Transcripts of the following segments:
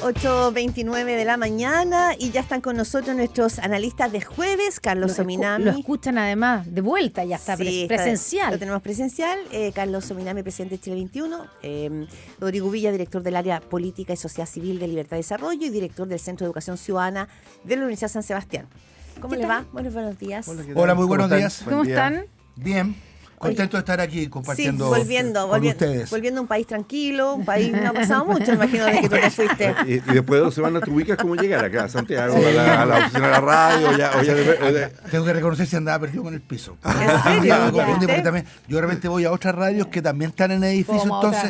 8:29 de la mañana y ya están con nosotros nuestros analistas de jueves, Carlos Ominami. Lo escuchan además de vuelta, ya está presencial. Lo tenemos presencial. Carlos Ominami, presidente de Chile 21. Rodrigo Villa, director del área Política y Sociedad Civil de Libertad y Desarrollo y director del Centro de Educación Ciudadana de la Universidad San Sebastián. ¿Cómo les va? Buenos días. Hola, muy buenos días. ¿Cómo están? Bien. Contento de estar aquí compartiendo con ustedes. Volviendo a un país tranquilo, un país no ha pasado mucho, imagino, desde que tú te fuiste. Y después de 2 semanas te ubicas cómo llegar acá a Santiago, a la oficina de la radio. Tengo que reconocer si andaba perdido con el piso. ¿En serio? Porque también, yo de repente voy a otras radios que también están en edificio, entonces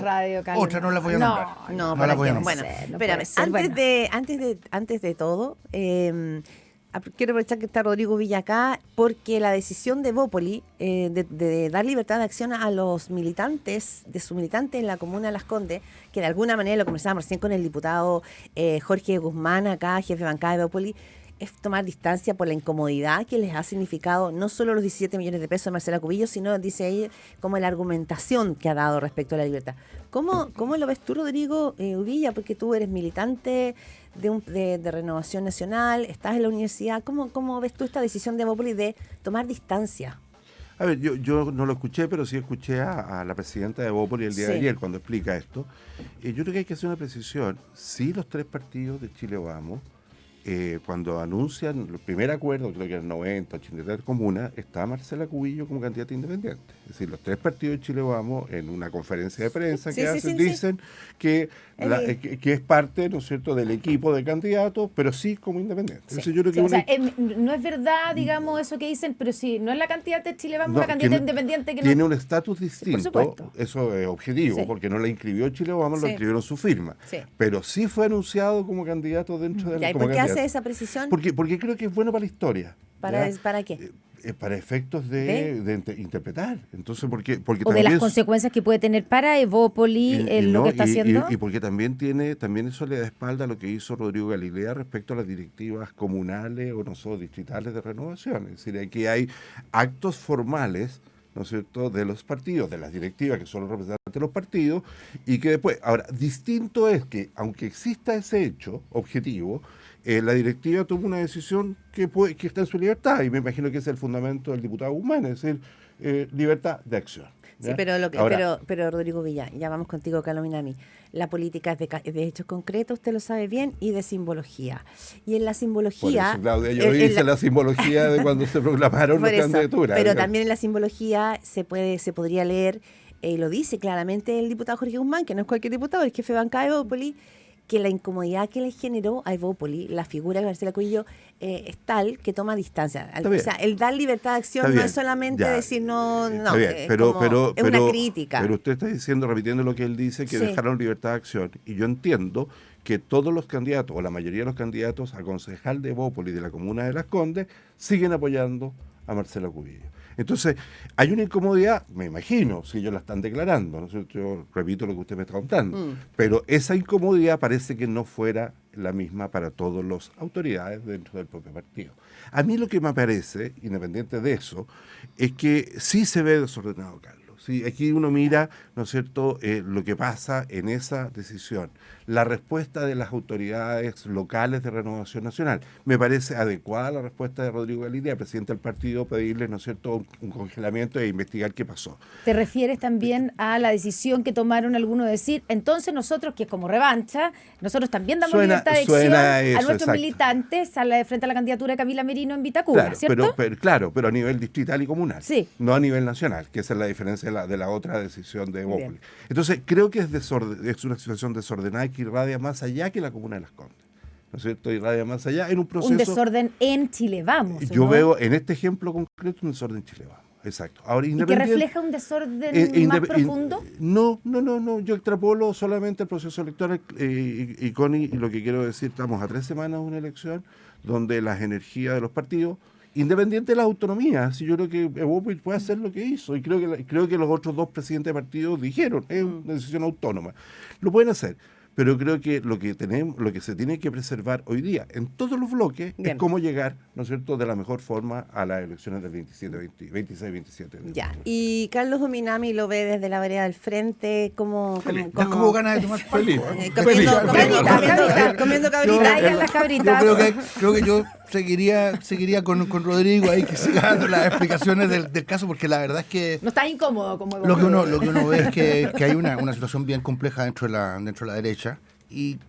otras no las voy a nombrar. No las voy a nombrar. Bueno, espérame, antes de todo, quiero aprovechar que está Rodrigo Villa acá, porque la decisión de Evópoli de dar libertad de acción a los militantes, de su militante en la comuna de Las Condes, que de alguna manera lo conversábamos recién con el diputado Jorge Guzmán acá, jefe de bancada de Evópoli, es tomar distancia por la incomodidad que les ha significado no solo los 17 millones de pesos de Marcela Cubillo, sino, dice ahí, como la argumentación que ha dado respecto a la libertad. ¿Cómo lo ves tú, Rodrigo Villa? Porque tú eres militante de Renovación Nacional, estás en la universidad. ¿Cómo ves tú esta decisión de Evópoli de tomar distancia? A ver, yo no lo escuché, pero sí escuché a la presidenta de Evópoli el día de ayer cuando explica esto. Yo creo que hay que hacer una precisión. Sí, los 3 partidos de Chile Vamos, cuando anuncian el primer acuerdo, creo que en 90, 83 comunas, está Marcela Cubillo como candidata independiente. Es decir, los 3 partidos de Chile Vamos, en una conferencia de prensa dicen que es parte, ¿no es cierto?, del equipo de candidatos, pero sí como independiente. Entonces, yo creo que no es verdad, digamos, eso que dicen, pero sí, no es la candidata de Chile Vamos, una candidata independiente que tiene un estatus distinto, por supuesto. Eso es objetivo, porque no la inscribió Chile Vamos, lo inscribieron su firma. Sí. Pero sí fue anunciado como candidato dentro de la... ¿Y por qué hace esa precisión? Porque creo que es bueno para la historia. ¿Para qué? Para efectos de interpretar. Entonces, porque o también de las consecuencias que puede tener para Evópoli lo que está haciendo. Y porque también eso le da espalda a lo que hizo Rodrigo Galilea respecto a las directivas comunales o distritales de renovación. Es decir, aquí hay actos formales, ¿no es cierto?, de los partidos, de las directivas que son los representantes de los partidos, y que después, ahora, distinto es que, aunque exista ese hecho objetivo, la directiva tomó una decisión que está en su libertad, y me imagino que es el fundamento del diputado Guzmán, es decir, libertad de acción. ¿Ya? Sí, pero Rodrigo Villa, ya vamos contigo, Carlos Ominami. La política es de hechos concretos, usted lo sabe bien, y de simbología. Y en la simbología... Por eso, Claudia, yo hice la simbología de cuando se proclamaron las candidaturas. Pero también en la simbología se podría leer, lo dice claramente el diputado Jorge Guzmán, que no es cualquier diputado, el jefe de bancada de Evópoli, que la incomodidad que le generó a Evópoli, la figura de Marcela Cubillo, es tal que toma distancia. O sea, el dar libertad de acción no es solamente decir no, es una crítica. Pero usted está repitiendo lo que él dice, que dejaron libertad de acción. Y yo entiendo que todos los candidatos, o la mayoría de los candidatos a concejal de Evópoli de la comuna de Las Condes, siguen apoyando a Marcela Cubillo. Entonces, hay una incomodidad, me imagino, si ellos la están declarando, ¿no? Yo repito lo que usted me está contando, pero esa incomodidad parece que no fuera la misma para todas las autoridades dentro del propio partido. A mí lo que me parece, independiente de eso, es que sí se ve desordenado, Carlos. Sí, aquí uno mira, ¿no es cierto?, lo que pasa en esa decisión. La respuesta de las autoridades locales de Renovación Nacional. Me parece adecuada la respuesta de Rodrigo Galilea, presidente del partido, pedirle, ¿no es cierto?, un congelamiento e investigar qué pasó. ¿Te refieres también a la decisión que tomaron algunos de decir, entonces nosotros, que es como revancha, nosotros también damos libertad de acción a nuestros militantes frente a la candidatura de Camila Merino en Vitacura, claro, ¿cierto? Pero a nivel distrital y comunal, no a nivel nacional, que esa es la diferencia de la otra decisión de Evópoli. Entonces, creo que es una situación desordenada que irradia más allá que la comuna de Las Condes. ¿No es cierto? Irradia más allá en un proceso... Un desorden en Chile Vamos. Yo veo en este ejemplo concreto un desorden en Chile Vamos. Exacto. Ahora, ¿Y que refleja un desorden más profundo? No. Yo extrapolo solamente el proceso electoral y Connie, y lo que quiero decir, estamos a 3 semanas de una elección donde las energías de los partidos, independiente de las autonomías, yo creo que Evópoli puede hacer lo que hizo, y creo que los otros 2 presidentes de partidos dijeron, es una decisión autónoma. Lo pueden hacer. pero creo que lo que se tiene que preservar hoy día en todos los bloques es cómo llegar, ¿no es cierto?, de la mejor forma a las elecciones del 26-27. Ya. Y Carlos Dominami lo ve desde la vereda del frente, como ganas de tomar feliz. Comiendo cabritas. Yo creo que yo seguiría con Rodrigo ahí, que siga dando las explicaciones del caso, porque la verdad es que no está incómodo como lo que uno ve es que hay una situación bien compleja dentro de la derecha, y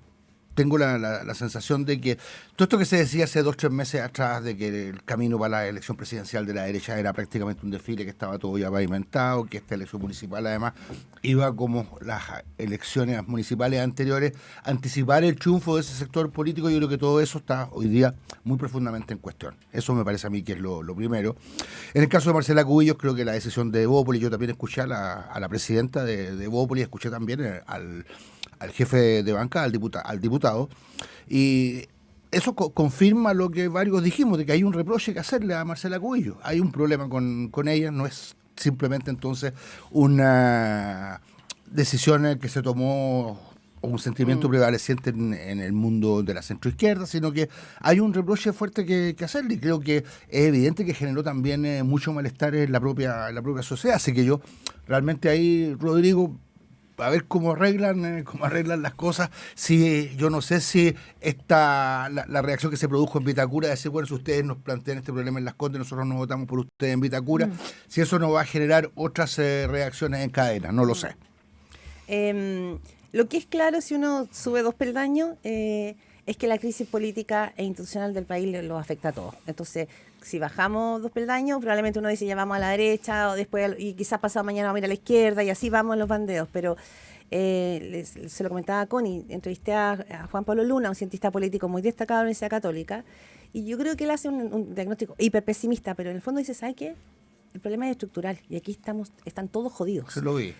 tengo la sensación de que todo esto que se decía hace 2-3 meses atrás, de que el camino para la elección presidencial de la derecha era prácticamente un desfile, que estaba todo ya pavimentado, que esta elección municipal además iba, como las elecciones municipales anteriores, a anticipar el triunfo de ese sector político. Yo creo que todo eso está hoy día muy profundamente en cuestión. Eso me parece a mí que es lo primero. En el caso de Marcela Cubillos, creo que la decisión de Evópolis, yo también escuché a la presidenta de Evópolis, escuché también al jefe de bancada, al diputado, y eso confirma lo que varios dijimos, de que hay un reproche que hacerle a Marcela Cubillos. Hay un problema con ella, no es simplemente entonces una decisión que se tomó o un sentimiento prevaleciente en el mundo de la centroizquierda, sino que hay un reproche fuerte que hacerle, y creo que es evidente que generó también mucho malestar en la propia sociedad. Así que yo realmente ahí, Rodrigo, a ver cómo arreglan las cosas. Si yo no sé si la reacción que se produjo en Vitacura, de decir, bueno, si ustedes nos plantean este problema en Las Condes, nosotros nos votamos por ustedes en Vitacura, si eso no va a generar otras reacciones en cadena, no lo sé. Lo que es claro, si uno sube 2 peldaños, es que la crisis política e institucional del país lo afecta a todos. Entonces, si bajamos 2 peldaños, probablemente uno dice ya vamos a la derecha, o después, y quizás pasado mañana vamos a ir a la izquierda, y así vamos en los bandeos. Pero se lo comentaba a Connie, entrevisté a Juan Pablo Luna, un cientista político muy destacado de la Universidad Católica, y yo creo que él hace un diagnóstico hiper pesimista, pero en el fondo dice, ¿sabe qué? El problema es estructural, y aquí están todos jodidos. Se lo vi,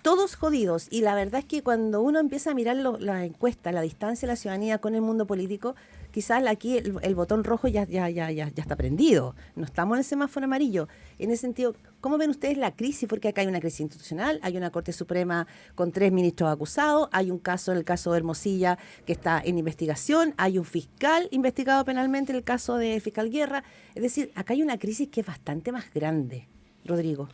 todos jodidos. Y la verdad es que cuando uno empieza a mirar las encuestas, la distancia de la ciudadanía con el mundo político, quizás aquí el botón rojo ya está prendido. No estamos en el semáforo amarillo. En ese sentido, ¿cómo ven ustedes la crisis? Porque acá hay una crisis institucional, hay una Corte Suprema con 3 ministros acusados, hay el caso de Hermosilla que está en investigación, hay un fiscal investigado penalmente, el caso del fiscal Guerra. Es decir, acá hay una crisis que es bastante más grande. Rodrigo.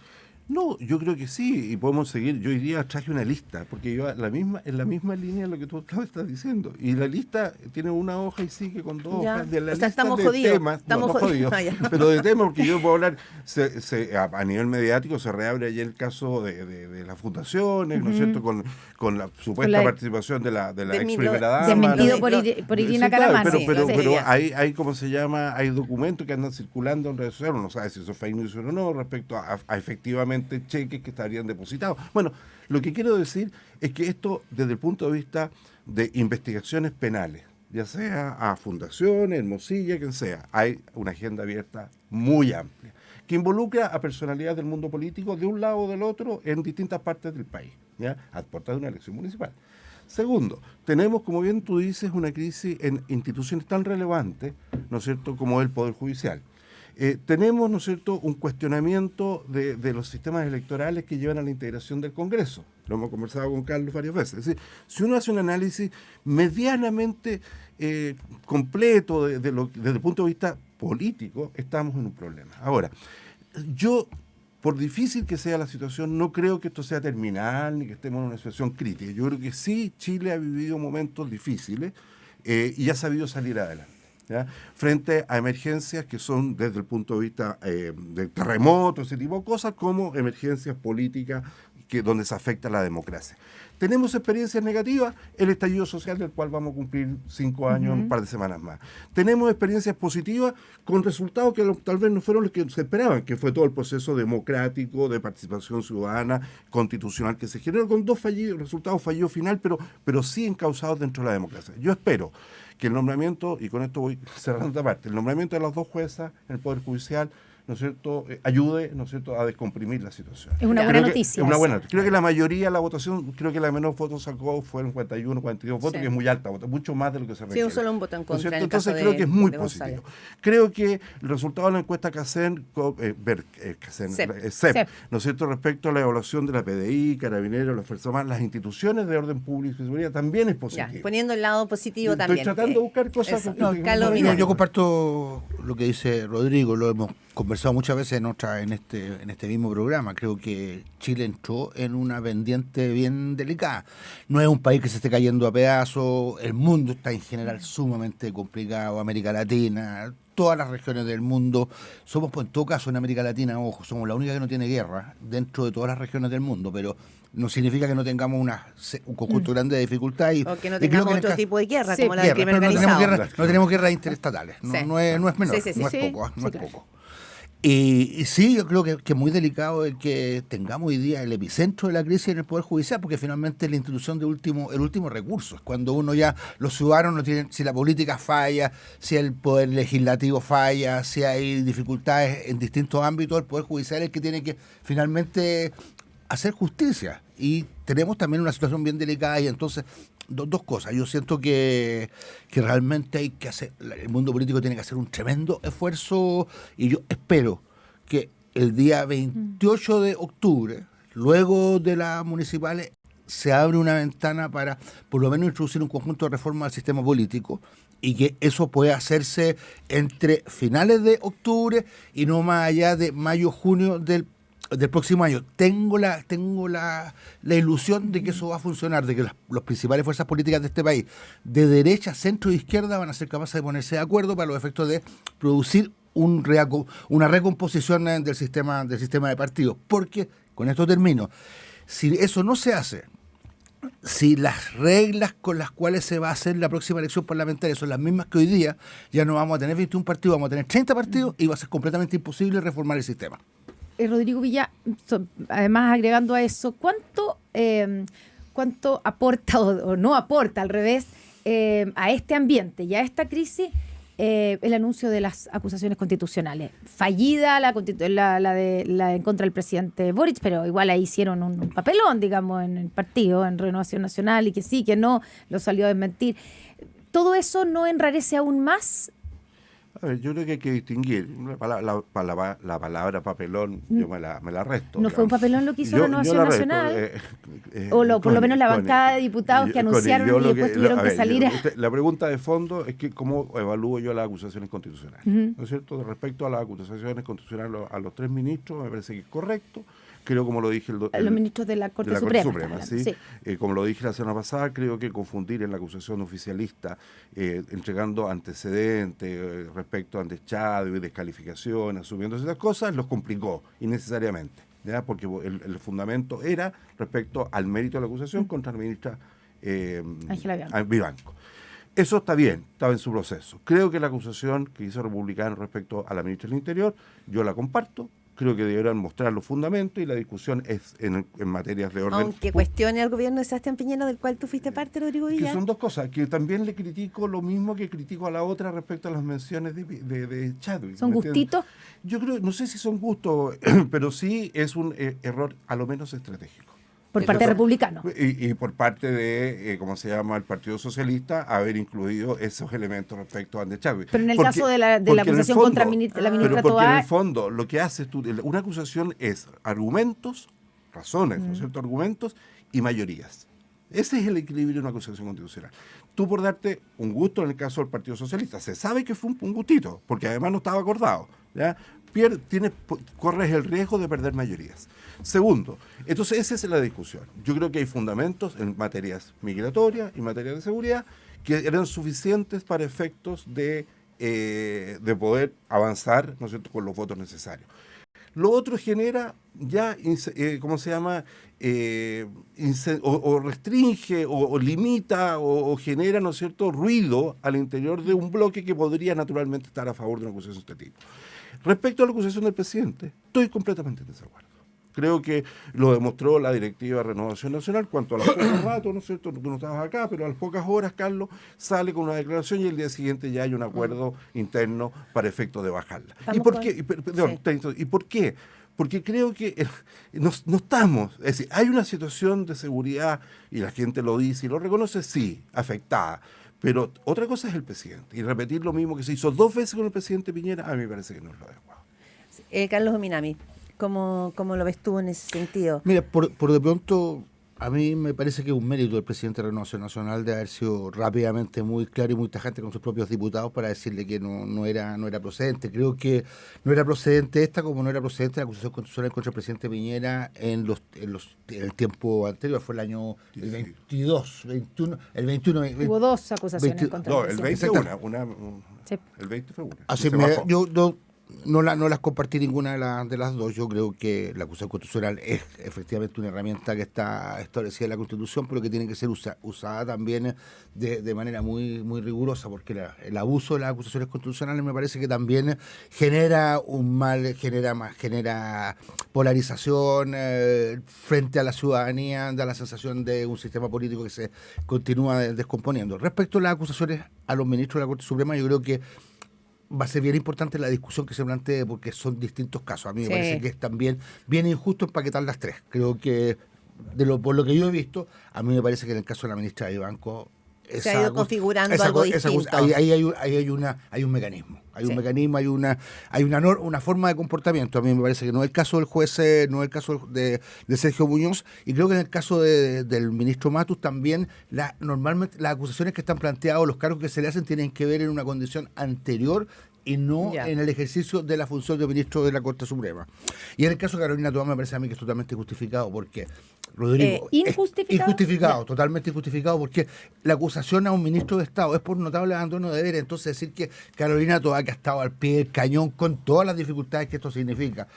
No, yo creo que sí, y podemos seguir. Yo hoy día traje una lista, porque yo en la misma línea de lo que tú estás diciendo. Y la lista tiene una hoja y sigue con 2 hojas de la lista estamos de jodidos. temas. Estamos jodidos. Pero de temas, porque yo puedo hablar, a nivel mediático se reabre ayer el caso de las fundaciones, ¿no es cierto?, con la supuesta participación de la ex primera dama. Desmentido por Irina Caramán. Pero hay, ¿cómo se llama? Hay documentos que andan circulando en redes sociales, uno no sabe si eso es fake news o no, respecto a efectivamente cheques que estarían depositados. Bueno, lo que quiero decir es que esto, desde el punto de vista de investigaciones penales, ya sea a fundaciones, Hermosilla, quien sea, hay una agenda abierta muy amplia, que involucra a personalidades del mundo político de un lado o del otro en distintas partes del país, ¿ya?, a puerta de una elección municipal. Segundo, tenemos, como bien tú dices, una crisis en instituciones tan relevantes, ¿no es cierto?, como el Poder Judicial. Tenemos, ¿no es cierto?, un cuestionamiento de los sistemas electorales que llevan a la integración del Congreso. Lo hemos conversado con Carlos varias veces. Es decir, si uno hace un análisis medianamente completo desde el punto de vista político, estamos en un problema. Ahora, yo, por difícil que sea la situación, no creo que esto sea terminal ni que estemos en una situación crítica. Yo creo que sí, Chile ha vivido momentos difíciles y ha sabido salir adelante, ¿ya?, frente a emergencias que son desde el punto de vista de terremotos, ese tipo de cosas, como emergencias políticas donde se afecta la democracia. Tenemos experiencias negativas, el estallido social del cual vamos a cumplir 5 años en un par de semanas más. Tenemos experiencias positivas con resultados que tal vez no fueron los que se esperaban, que fue todo el proceso democrático de participación ciudadana, constitucional que se generó con 2 resultados fallidos final, pero sí encausados dentro de la democracia. Yo espero que el nombramiento, y con esto voy cerrando esta parte, el nombramiento de las 2 juezas en el Poder Judicial ¿no es cierto?, ayude, ¿no es cierto?, a descomprimir la situación. Es una buena noticia. Es una buena noticia. Creo que la mayoría de la votación, creo que la menor voto sacó fueron 41, 42 votos, que es muy alta, mucho más de lo que se requiere. Sí, solo un voto en contra. ¿No Entonces creo que es muy positivo. Creo que el resultado de la encuesta CEP, ¿no es cierto?, respecto a la evaluación de la PDI, Carabineros, las Fuerzas Armadas, las instituciones de orden público y seguridad, también es positivo. Ya, poniendo el lado positivo también. Estoy tratando de buscar cosas. Yo comparto lo que dice Rodrigo, lo hemos conversado muchas veces en este mismo programa. Creo que Chile entró en una pendiente bien delicada. No es un país que se esté cayendo a pedazos, el mundo está en general sumamente complicado, América Latina, todas las regiones del mundo. Somos, pues, en todo caso, en América Latina, ojo, somos la única que no tiene guerra dentro de todas las regiones del mundo, pero no significa que no tengamos un conjunto grande de dificultades. O que no tengamos otro tipo de guerra, como la del crimen organizado. No tenemos guerras interestatales, no es menor, no es poco. Y sí, yo creo que es muy delicado el que tengamos hoy día el epicentro de la crisis en el Poder Judicial, porque finalmente es la institución el último recurso. Es cuando uno ya, los ciudadanos no tienen, si la política falla, si el Poder Legislativo falla, si hay dificultades en distintos ámbitos, el Poder Judicial es el que tiene que finalmente hacer justicia. Y tenemos también una situación bien delicada y entonces dos cosas. Yo siento que realmente hay que hacer, el mundo político tiene que hacer un tremendo esfuerzo y yo espero que el día 28 de octubre, luego de las municipales, se abre una ventana para por lo menos introducir un conjunto de reformas al sistema político y que eso pueda hacerse entre finales de octubre y no más allá de mayo, junio del próximo año. Tengo la ilusión de que eso va a funcionar, de que las principales fuerzas políticas de este país, de derecha, centro e izquierda, van a ser capaces de ponerse de acuerdo para los efectos de producir una recomposición del sistema de partidos. Porque, con esto termino, si eso no se hace, si las reglas con las cuales se va a hacer la próxima elección parlamentaria son las mismas que hoy día, ya no vamos a tener 21 partidos, vamos a tener 30 partidos y va a ser completamente imposible reformar el sistema. Rodrigo Villa, además agregando a eso, ¿cuánto aporta o no aporta, al revés, a este ambiente y a esta crisis el anuncio de las acusaciones constitucionales? Fallida la en contra del presidente Boric, pero igual ahí hicieron un papelón, digamos, en el partido, en Renovación Nacional, y que sí, que no, lo salió a desmentir. ¿Todo eso no enrarece aún más? A ver, yo creo que hay que distinguir. La palabra papelón, yo me la resto. ¿No fue un papelón lo que hizo Renovación Nacional? Por lo menos la bancada de diputados que anunciaron y después tuvieron que salir. La pregunta de fondo es que cómo evalúo yo las acusaciones constitucionales. ¿No es cierto? Respecto a las acusaciones constitucionales a los 3 ministros, me parece que es correcto. Creo, como lo dije los ministros de la Corte Suprema, ¿sí? Como lo dije la semana pasada, creo que confundir en la acusación oficialista, entregando antecedentes respecto a dechado y descalificación, asumiendo esas cosas, los complicó innecesariamente, ¿ya? Porque el fundamento era respecto al mérito de la acusación contra la ministra Ángela Vivanco. Eso está bien, estaba en su proceso. Creo que la acusación que hizo Republicano respecto a la ministra del Interior, yo la comparto. Creo que deberán mostrar los fundamentos y la discusión es en materias de orden. Aunque cuestione al gobierno de Sebastián Piñera, del cual tú fuiste parte, Rodrigo Villa. Que son dos cosas, que también le critico lo mismo que critico a la otra respecto a las menciones de Chadwick. ¿Son gustitos? Yo creo, no sé si son gustos, pero sí es un error a lo menos estratégico. Por parte de Republicano. Y por parte de, ¿cómo se llama?, el Partido Socialista, haber incluido esos elementos respecto a Andrés Chávez. Pero en el caso de la acusación contra la ministra Toá... Porque en el fondo, lo que haces tú, una acusación es argumentos, razones, ¿no es cierto?, argumentos y mayorías. Ese es el equilibrio de una acusación constitucional. Tú, por darte un gusto en el caso del Partido Socialista, se sabe que fue un gustito, porque además no estaba acordado, ¿ya? Corres el riesgo de perder mayorías. Segundo, entonces esa es la discusión. Yo creo que hay fundamentos en materias migratorias y materias de seguridad que eran suficientes para efectos de poder avanzar, ¿no es cierto?, con los votos necesarios. Lo otro genera ya, ¿cómo se llama?, o restringe, o limita, o genera, ¿no es cierto?, ruido al interior de un bloque que podría naturalmente estar a favor de una acusación de este tipo. Respecto a la acusación del presidente, estoy completamente en desacuerdo. Creo que lo demostró la directiva de Renovación Nacional, cuanto a los pocos ratos, ¿no es cierto? Tú no estabas acá, pero a las pocas horas, Carlos, sale con una declaración y el día siguiente ya hay un acuerdo interno para efecto de bajarla. ¿Y por qué? ¿Y por qué? Porque creo que no estamos, es decir, hay una situación de seguridad, y la gente lo dice y lo reconoce, sí, afectada. Pero otra cosa es el presidente. Y repetir lo mismo que se hizo 2 veces con el presidente Piñera, a mí me parece que no es lo adecuado. Carlos Ominami, ¿cómo lo ves tú en ese sentido? Mira, por de pronto, a mí me parece que es un mérito del presidente de Renovación Nacional de haber sido rápidamente muy claro y muy tajante con sus propios diputados para decirle que no era procedente. Creo que no era procedente esta, como no era procedente la acusación constitucional contra el presidente Piñera en el tiempo anterior, fue el año el 22, 21, el 21. Hubo 2 acusaciones contra el 20 presidente. sí. El 20 fue una. Así yo no las compartí ninguna de las dos. Yo creo que la acusación constitucional es efectivamente una herramienta que está establecida en la Constitución, pero que tiene que ser usada también de manera muy, muy rigurosa, porque el abuso de las acusaciones constitucionales me parece que también genera un mal, genera polarización frente a la ciudadanía, da la sensación de un sistema político que se continúa descomponiendo. Respecto a las acusaciones a los ministros de la Corte Suprema, yo creo que va a ser bien importante la discusión que se plantee, porque son distintos casos. A mí me parece que es también bien injusto empaquetar las 3. Creo que, por lo que yo he visto, a mí me parece que en el caso de la ministra de Banco se ha ido configurando algo distinto. Ahí hay un mecanismo. Hay un mecanismo, hay una forma de comportamiento. A mí me parece que no es el caso del juez, no es el caso de Sergio Muñoz, y creo que en el caso del ministro Matus también, normalmente las acusaciones que están planteadas, los cargos que se le hacen, tienen que ver en una condición anterior y no en el ejercicio de la función de ministro de la Corte Suprema. Y en el caso de Carolina Toá me parece a mí que es totalmente justificado, porque Rodrigo, injustificado, totalmente injustificado, porque la acusación a un ministro de Estado es por notable abandono de deberes. Entonces decir que Carolina Toá, que ha estado al pie del cañón con todas las dificultades que esto significa,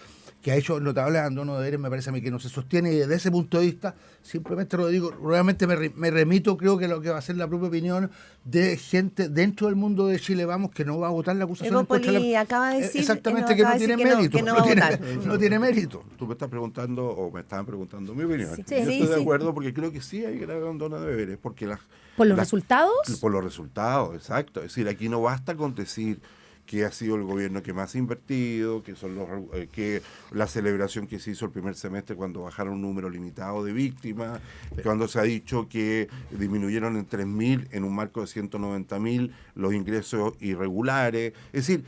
que ha hecho notable abandono de deberes, me parece a mí que no se sostiene, y desde ese punto de vista, simplemente lo digo, realmente me remito, creo que lo que va a ser la propia opinión de gente dentro del mundo de Chile Vamos, que no va a votar la acusación. Evópoli acaba de decir exactamente, que no tiene mérito. No tiene mérito. Tú me estás preguntando, o me estaban preguntando mi opinión. Sí. Yo estoy de acuerdo, porque creo que sí hay grave abandono de deberes, porque ¿Por los resultados? Por los resultados, exacto. Es decir, aquí no basta con decir que ha sido el gobierno que más ha invertido, que la celebración que se hizo el primer semestre cuando bajaron un número limitado de víctimas, cuando se ha dicho que disminuyeron en 3.000, en un marco de 190.000, los ingresos irregulares. Es decir,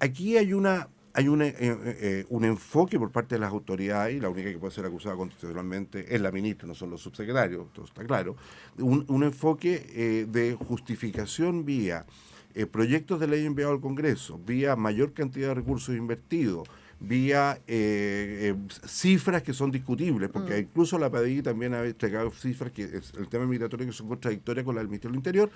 aquí hay un enfoque por parte de las autoridades, y la única que puede ser acusada constitucionalmente es la ministra, no son los subsecretarios, todo está claro, un enfoque de justificación vía proyectos de ley enviados al Congreso, vía mayor cantidad de recursos invertidos, vía cifras que son discutibles, porque incluso la PDI también ha entregado cifras, que es el tema migratorio, que son contradictorias con la del Ministerio del Interior,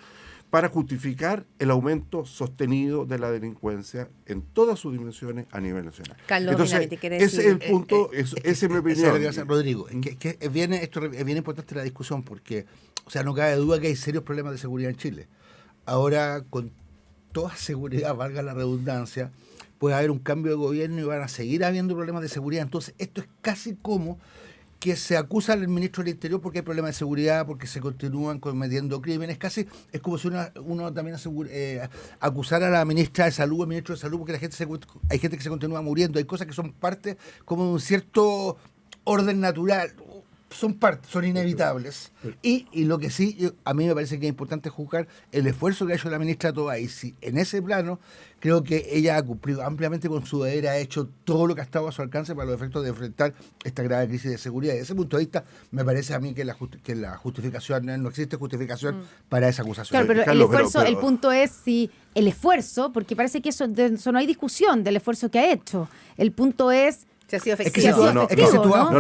para justificar el aumento sostenido de la delincuencia en todas sus dimensiones a nivel nacional. Carlos, entonces, ¿te quiere ese decir? es el punto, esa es mi opinión. Rodrigo, que es bien importante la discusión, porque, o sea, no cabe duda que hay serios problemas de seguridad en Chile. Ahora, con toda seguridad, valga la redundancia, puede haber un cambio de gobierno y van a seguir habiendo problemas de seguridad. Entonces, esto es casi como que se acusa al ministro del Interior porque hay problemas de seguridad, porque se continúan cometiendo crímenes. Casi es como si uno también acusara a la ministra de Salud, al ministro de Salud, porque hay gente que se continúa muriendo. Hay cosas que son parte como de un cierto orden natural. Son inevitables. Y lo que sí, a mí me parece que es importante juzgar el esfuerzo que ha hecho la ministra Toá. Y si en ese plano, creo que ella ha cumplido ampliamente con su deber, ha hecho todo lo que ha estado a su alcance para los efectos de enfrentar esta grave crisis de seguridad. Desde ese punto de vista, me parece a mí que la justificación, no existe justificación para esa acusación. Claro, pero el punto es si el esfuerzo, porque parece que eso no hay discusión del esfuerzo que ha hecho. El punto es se ha sido efectivo. Lo que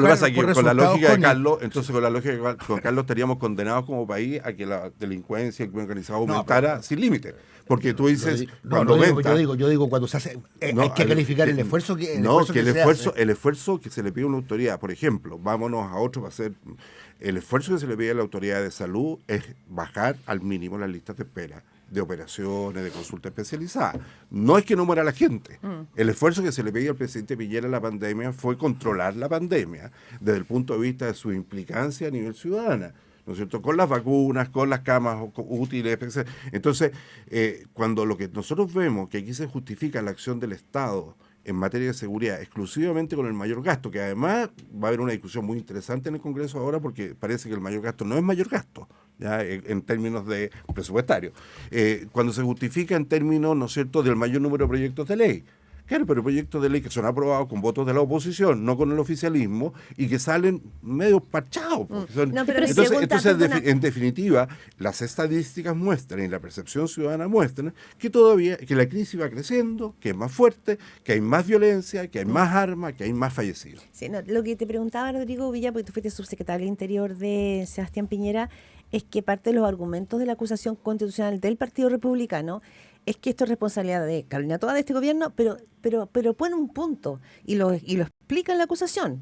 pasa es que con la lógica de Carlos, entonces con la lógica con Carlos estaríamos condenados como país a que la delincuencia, el crimen organizado aumentara sin límite. Porque tú dices, yo digo cuando se hace, hay que calificar el esfuerzo que el esfuerzo que se le pide a una autoridad. Por ejemplo, vámonos a otro para hacer. El esfuerzo que se le pide a la autoridad de salud es bajar al mínimo las listas de espera de operaciones, de consulta especializada. No es que no muera la gente. El esfuerzo que se le pedía al presidente Piñera en la pandemia fue controlar la pandemia desde el punto de vista de su implicancia a nivel ciudadana, ¿no es cierto? Con las vacunas, con las camas útiles, etc. Entonces, cuando lo que nosotros vemos que aquí se justifica la acción del Estado en materia de seguridad exclusivamente con el mayor gasto, que además va a haber una discusión muy interesante en el Congreso ahora porque parece que el mayor gasto no es mayor gasto, ya en términos de presupuestario, cuando se justifica en términos, ¿no es cierto?, del mayor número de proyectos de ley. Claro, pero proyectos de ley que son aprobados con votos de la oposición, no con el oficialismo, y que salen medio parchados. Entonces, en definitiva, las estadísticas muestran y la percepción ciudadana muestran que todavía que la crisis va creciendo, que es más fuerte, que hay más violencia, que hay más armas, que hay más fallecidos. Sí, no, lo que te preguntaba, Rodrigo Villa, porque tú fuiste subsecretario del Interior de Sebastián Piñera, es que parte de los argumentos de la acusación constitucional del Partido Republicano es que esto es responsabilidad de Carolina Toa, de este gobierno, pero pone un punto y lo explica en la acusación.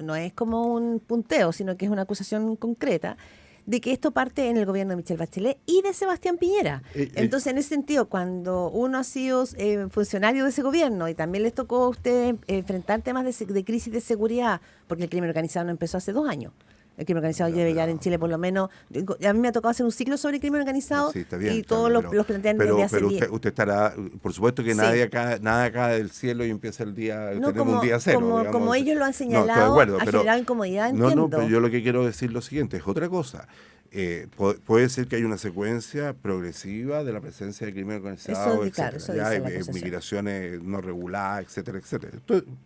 No es como un punteo, sino que es una acusación concreta de que esto parte en el gobierno de Michelle Bachelet y de Sebastián Piñera. Entonces, en ese sentido, cuando uno ha sido funcionario de ese gobierno y también les tocó a ustedes enfrentar temas de crisis de seguridad, porque el crimen organizado no empezó hace 2 años. El crimen organizado lleve ya en Chile por lo menos. A mí me ha tocado hacer un ciclo sobre el crimen organizado, sí, está bien, y todos los plantean desde hace días. Usted estará, por supuesto que nada cae del cielo y empieza el día, tenemos un día cero. Como ellos lo han señalado, ha generado incomodidad, entiendo. No, pero yo lo que quiero decir lo siguiente, es otra cosa. Puede ser que hay una secuencia progresiva de la presencia de crimen organizado, migraciones no reguladas, etcétera, etcétera.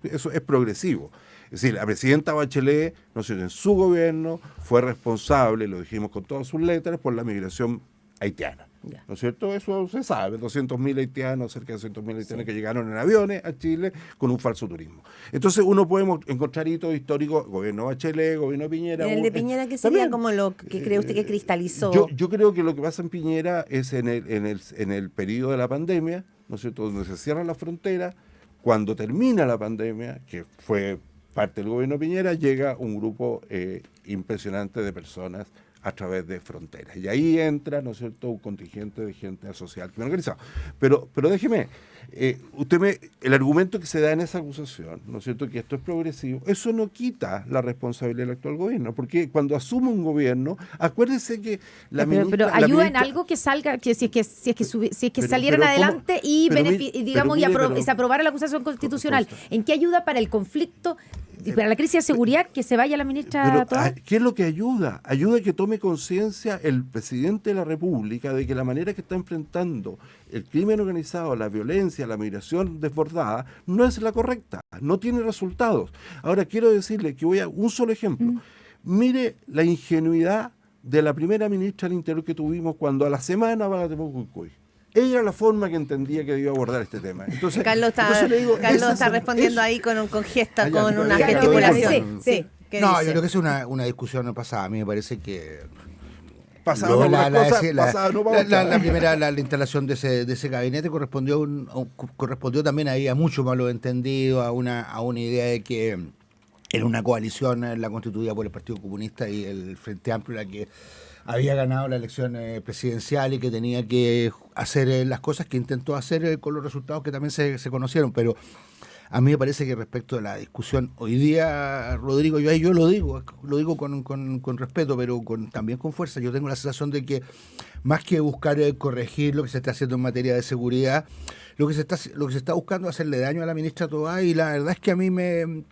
Eso es progresivo. Es decir, la presidenta Bachelet, no sé, en su gobierno fue responsable, lo dijimos con todas sus letras, por la migración haitiana. ¿No es cierto? Eso se sabe, 200.000 haitianos, cerca de 200.000 haitianos que llegaron en aviones a Chile con un falso turismo. Entonces uno puede encontrar hitos históricos, gobierno Bachelet, gobierno Piñera. ¿El de Piñera qué sería como lo que cree usted que cristalizó? Yo creo que lo que pasa en Piñera es en el periodo de la pandemia, ¿no es cierto?, donde se cierran las fronteras, cuando termina la pandemia, que fue parte del gobierno Piñera, llega un grupo impresionante de personas a través de fronteras. Y ahí entra, ¿no es cierto?, un contingente de gente asociada al crimen organizado. Pero déjeme, el argumento que se da en esa acusación, ¿no es cierto?, que esto es progresivo, eso no quita la responsabilidad del actual gobierno, porque cuando asume un gobierno, acuérdese que pero ayuda en algo que salga, que si es que salieran adelante y se aprobara la acusación constitucional. ¿En qué ayuda para el conflicto y para la crisis de seguridad que se vaya la ministra Toa? ¿Qué es lo que ayuda? Ayuda a que tome conciencia el presidente de la República de que la manera que está enfrentando el crimen organizado, la violencia, la migración desbordada, no es la correcta, no tiene resultados. Ahora quiero decirle que voy a un solo ejemplo. Mire la ingenuidad de la primera ministra del Interior que tuvimos cuando a la semana va a Temucuicui. Ella era la forma que entendía que iba a abordar este tema. Entonces, Carlos está respondiendo ahí con gesta, con una gesticulación. Sí. No, yo creo que es una discusión pasada. A mí me parece que la instalación de ese gabinete correspondió también ahí a mucho malo entendido, a una idea de que era una coalición la constituida por el Partido Comunista y el Frente Amplio la que había ganado la elección presidencial y que tenía que hacer las cosas que intentó hacer con los resultados que también se conocieron. Pero a mí me parece que respecto de la discusión hoy día, Rodrigo, yo lo digo con respeto, pero también con fuerza. Yo tengo la sensación de que más que buscar corregir lo que se está haciendo en materia de seguridad, lo que se está buscando es hacerle daño a la ministra Toa, y la verdad es que a mí me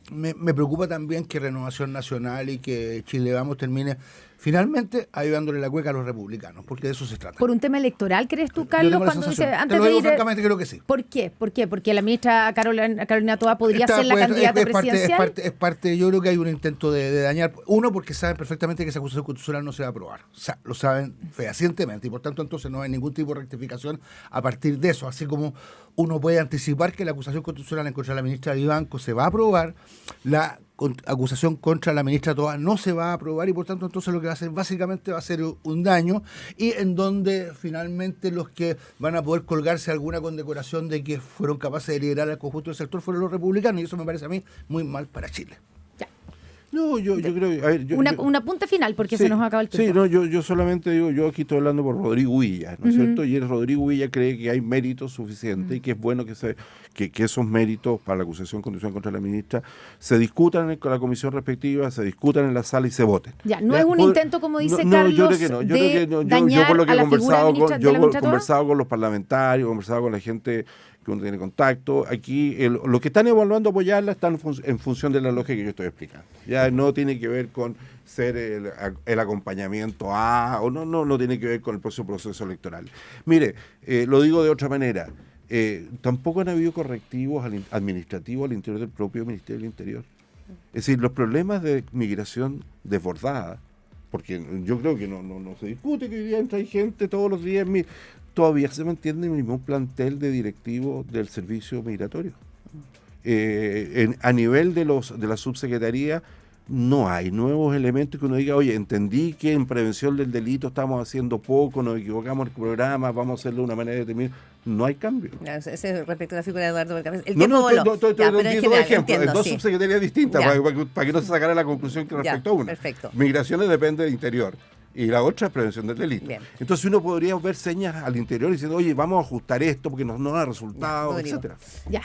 preocupa también que Renovación Nacional y que Chile Vamos termine finalmente ayudándole la cueca a los republicanos, porque de eso se trata. ¿Por un tema electoral crees tú, Carlos? Cuando dice, antes de ir, francamente creo que sí. ¿Por qué? Porque la ministra Carolina Toa podría ser la candidata presidencial. Es parte, yo creo que hay un intento de dañar. Uno, porque saben perfectamente que esa acusación constitucional no se va a aprobar. O sea, lo saben fehacientemente y por tanto entonces no hay ningún tipo de rectificación a partir de eso. Así como uno puede anticipar que la acusación constitucional en contra de la ministra Vivanco se va a aprobar, la acusación contra la ministra Toa no se va a aprobar y por tanto entonces lo que va a hacer básicamente va a ser un daño, y en donde finalmente los que van a poder colgarse alguna condecoración de que fueron capaces de liderar al conjunto del sector fueron los republicanos, y eso me parece a mí muy mal para Chile. No, yo creo... A ver, Un apunte final, porque sí, se nos acaba el tiempo. Sí, no, yo solamente digo, yo aquí estoy hablando por Rodrigo Villa, ¿no es cierto? Y el Rodrigo Villa cree que hay méritos suficientes y que es bueno que esos méritos para la acusación constitucional contra la ministra se discutan con la comisión respectiva, se discutan en la sala y se voten. Ya, no es un intento, como dice Carlos, yo creo que no. Yo por lo que he conversado con los parlamentarios, he conversado con la gente que uno tiene contacto. Aquí lo que están evaluando apoyarla están en función de la lógica que yo estoy explicando. Ya no tiene que ver con ser el acompañamiento o no tiene que ver con el próximo proceso electoral. Mire, lo digo de otra manera. Tampoco han habido correctivos administrativos al interior del propio Ministerio del Interior. Es decir, los problemas de migración desbordada, porque yo creo que no se discute que hoy día entra gente todos los días, todavía se mantiene el mismo plantel de directivos del servicio migratorio. A nivel de la subsecretaría no hay nuevos elementos que uno diga, oye, entendí que en prevención del delito estamos haciendo poco, nos equivocamos en el programa, vamos a hacerlo de una manera determinada. No hay cambio. Ese respecto a la figura de Eduardo Belcamés. El estoy pero en general, entiendo, dos sí. subsecretarías distintas, para que no se sacara la conclusión que respecto a una. Perfecto. Migraciones depende del interior. Y la otra es prevención del delito. Bien. Entonces uno podría ver señas al interior diciendo, oye, vamos a ajustar esto porque no da resultados, etcétera.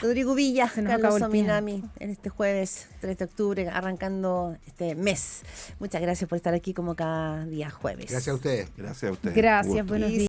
Rodrigo Villa, Se nos Carlos acabó el tiempo. Ominami, en este jueves 3 de octubre, arrancando este mes. Muchas gracias por estar aquí como cada día jueves. Gracias a ustedes. Gracias a ustedes. Gracias, Gusto. buenos días.